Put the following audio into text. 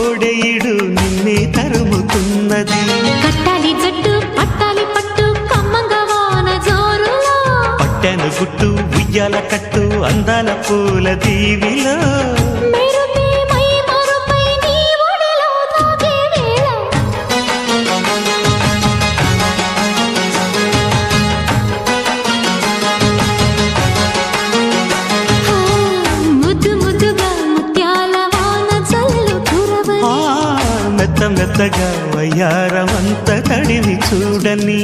కోడెయిడు నిన్నే తరుముతున్నది. కట్టాలి జట్టు పట్టాలి పట్టు కమ్మంగా వాన జోరులో, పట్టెను గుట్టు ఉయ్యాల కట్టు అందాల పూల దీవిలో. మెరుపే మై మరుపై నీ ఒడిలో తాగే వేళ, ముద్దు ముద్దుగా ముత్యాల వాన జల్లు కురవని, మెత్త మెత్తగా వయ్యారమంత తడిని చూడని.